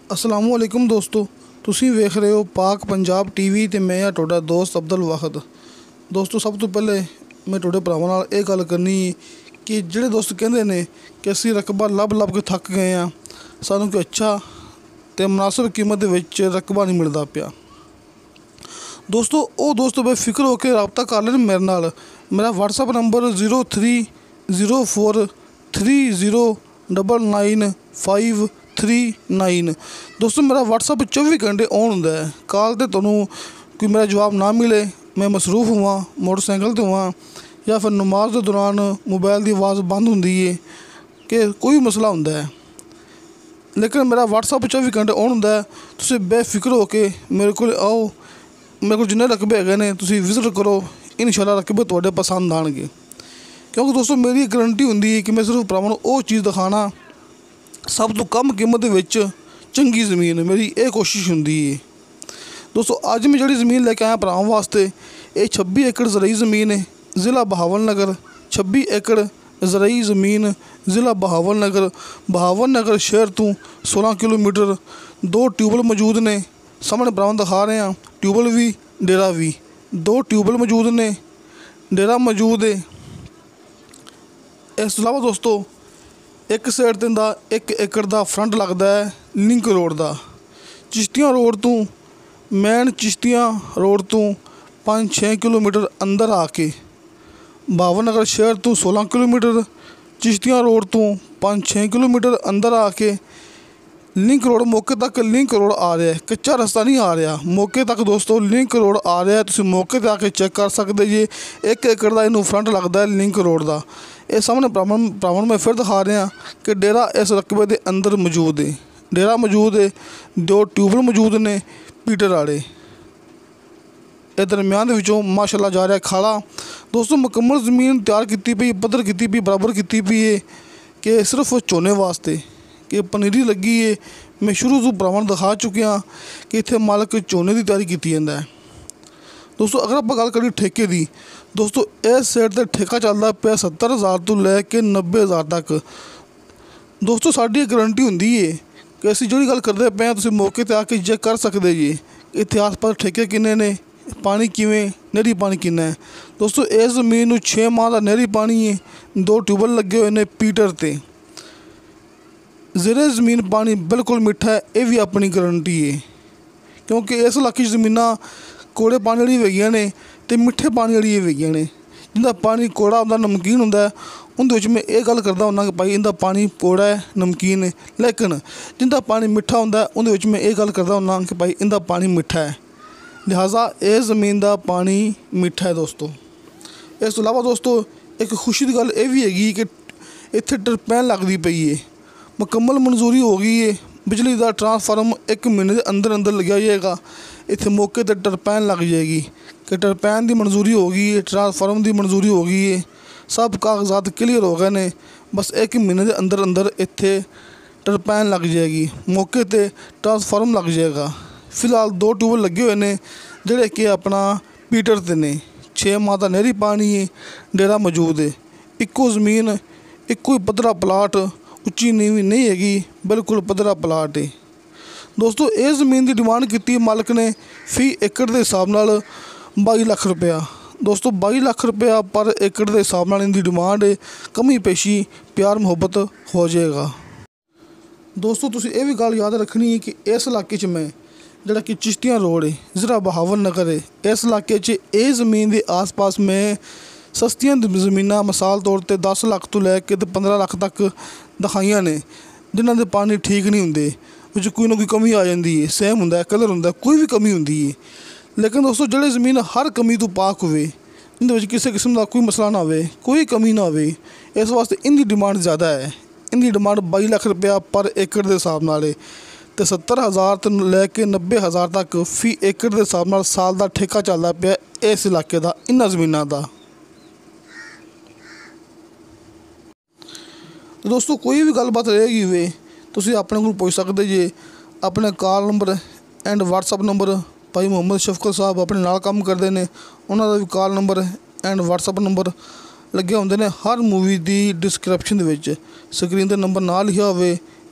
अस्सलामु अलैकुम दोस्तों, तुसीं वेख रहे हो पाक पंजाब टीवी ते मैं हाँ तुहाडा दोस्त अब्दुल वाहिद। दोस्तों सब तो पहले मैं तुहाडे भरावां नाल ये गल करनी कि जिहड़े दोस्त कहंदे ने कि असीं रकबा लभ के थक गए हाँ, सानूं कोई अच्छा ते मुनासिब कीमत दे विच रकबा नहीं मिलदा पिया। दोस्तों वो दोस्त बेफिक्र होकर रबता कर लेन मेरे नाल। मेरा WhatsApp नंबर 030430995939। दोस्तों मेरा WhatsApp 24 घंटे ऑन होंदा है। कॉल ते तुहानूं कोई मेरा जवाब ना मिले, मैं मसरूफ होवां, मोटरसाइकिल ते होवां या फिर नमाज के दौरान मोबाइल की आवाज़ बंद होंदी है कि कोई मसला होंदा है, लेकिन मेरा WhatsApp 24 घंटे ऑन होंदा है। तुसीं बेफिक्र होके मेरे को आओ, मेरे को जिन्ने रकबे हैगे ने तुसीं विजिट करो, इंशाअल्लाह रकबे तुहाडे पसंद आएंगे। क्योंकि दोस्तों मेरी गारंटी होंदी है कि मैं सिर्फ भरावां नूं वो चीज़ दिखाना सब तो कम कीमत दे विच चंगी ज़मीन, मेरी ये कोशिश होंदी है। दोस्तों अज मैं जिहड़ी ज़मीन लैके आया भरावां वास्ते, ये 26 एकड़ ज़रई ज़मीन है, ज़िला बहावलनगर। 26 एकड़ ज़रई ज़मीन, ज़िला बहावलनगर शहर तो 16 किलोमीटर। 2 ट्यूबल मौजूद ने, सामने भरावां दिखा रहे हैं, ट्यूबल भी डेरा भी। 2 ट्यूबल मौजूद ने, डेरा मौजूद है। इस तो इलावा दोस्तों एक साइड ते 1 एकड़ का फ्रंट लगता है लिंक रोड का, चिश्तियाँ रोड तो मैन चिश्तियाँ रोड तो 5-6 किलोमीटर अंदर आके बहावलनगर शहर तो 16 किलोमीटर, चिश्तियाँ रोड तो 5-6 किलोमीटर अंदर आके लिंक रोड मौके तक लिंक रोड आ रहा है, कच्चा रास्ता नहीं आ रहा, मौके तक दोस्तों लिंक रोड आ रहा है। तुसीं मौके ते आके चेक कर सकते जी। 1 एकड़ का इनू फ्रंट लगता है लिंक रोड का। ये सामने भरावां मैं फिर दिखा रहा कि डेरा इस रकबे के अंदर मौजूद है, डेरा मौजूद है। 2 ट्यूबल मौजूद ने पीटर वाले। ये दरम्यान दे विचों माशाअल्लाह जा रहा है खाला। दोस्तों मुकम्मल ज़मीन तैयार की पई, पद्धर की पई, बराबर की पई है कि सिर्फ झोने वास्ते कि पनीरी लगी है। मैं शुरू तो भरावां दिखा चुकिया कि इत्थे मालक झोने की तैयारी की जाता है। दोस्तों अगर आप गल करिए ठेके की, दोस्तों इस साइड ते ठेका चलता पे 70,000 तो लैके 90,000 तक। दोस्तों साड़ी गारंटी होंदी है कि असीं जिहड़ी गल करदे पे तुसीं मौके ते आके चेक कर सकते जी। इत्थे आस पास ठेके किन्ने ने, पानी किवें, नहरी पानी किन्ना है। दोस्तों इस ज़मीन नूं 6 माह का नहरी पानी है। 2 ट्यूबल लगे हुए ने पीटर ते। ज़रे ज़मीन पानी बिल्कुल मिठा है, ये भी अपनी गारंटी है। क्योंकि इस इलाके ज़मीनां कोड़े पानी वाली वेगियां ने ते मिठे पानी वाली वेगियां ने। जिंदा पानी कोड़ा होंदा, नमकीन होंदा है, उंदे विच मैं ये गल करदा हुन्ना कि भाई इंदा पानी कोड़ा है, नमकीन है। लेकिन जिंदा पानी मिठा होंदा है उंदे विच मैं ये गल करदा हुन्ना कि भाई इंदा पानी मिठा है, लिहाजा इस ज़मीन का पानी मिठा है। दोस्तों इस तो इलावा दोस्तों एक खुशी की गल ये भी हैगी कि इत्थे टरपैन लगदी पई है, मुकम्मल मंजूरी हो गई है। बिजली का ट्रांसफार्म 1 महीने के अंदर अंदर लग्या जाएगा। इत्थे मौके ते टरपैन लग जाएगी कि टरपैन की मंजूरी हो गई है, ट्रांसफार्म की मंजूरी हो गई है, सब कागजात क्लीयर हो गए ने। बस 1 महीने के अंदर अंदर इत्थे टरपैन लग जाएगी, मौके ते ट्रांसफार्म लग जाएगा। फिलहाल 2 ट्यूबल लगे हुए हैं जिहड़े कि अपना पीटर ते ने। 6 माह का नहरी पानी है, डेरा मौजूद है। इक्को ज़मीन, इक्को ही पद्धरा प्लाट, उच्ची नीवी नहीं हैगी, बिल्कुल पद्धरा प्लाट है। दोस्तों इस ज़मीन की डिमांड की मालक ने फी एकड़ के हिसाब नाल 22 लाख रुपया। दोस्तों 22 लाख रुपया पर एकड़ के हिसाब नाल इनकी डिमांड है। कमी पेशी प्यार मुहब्बत हो जाएगा। दोस्तों तुसीं ये भी गल याद रखनी है कि इस इलाके च मैं जिहड़ा कि चिश्तियाँ रोड है, ज़िला बहावलनगर है, इस इलाके च ये ज़मीन के आस पास मैं सस्तियां ज़मीनां मिसाल तौर पर 10 लाख तो लैके 15 लाख तक दिखाइयां ने, जिन्हां दे पानी ठीक नहीं होंदे, विच कोई ना कोई कमी आ जाती है, सेम होंदा है, कलर होंदा है, कोई भी कमी होंदी है। लेकिन दोस्तों जिहड़ी ज़मीन हर कमी तो पाक होवे, जिंदे विच किसी किस्म का कोई मसला ना होवे, कोई कमी ना होवे, इस वास्ते इनकी डिमांड ज़्यादा है। इनकी डिमांड 22 लाख रुपया पर एकड़ के हिसाब नाल है ते 70,000 तो लैके 90,000 तक फी एकड़ के हिसाब नाल साल का ठेका चलता पिया इस इलाके का, इन्हां ज़मीनां का। दोस्तों कोई भी गलबात रहेगी वे तुसीं अपने को पुछ सकते जे। अपने call number and WhatsApp number भाई मोहम्मद शफकत साहब अपने नाल काम करते हैं, उन्होंने भी call number and WhatsApp number लगे होंगे ने। हर मूवी की डिस्क्रिप्शन स्क्रीन पर नंबर ना लिखा हो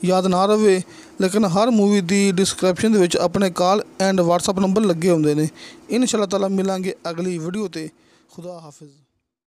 याद ना रहे, लेकिन हर मूवी की डिस्क्रिप्शन के अपने कॉल एंड WhatsApp नंबर लगे होंगे ने। इंशाअल्लाह ताला मिलांगे अगली वीडियो ते। खुदा हाफिज़।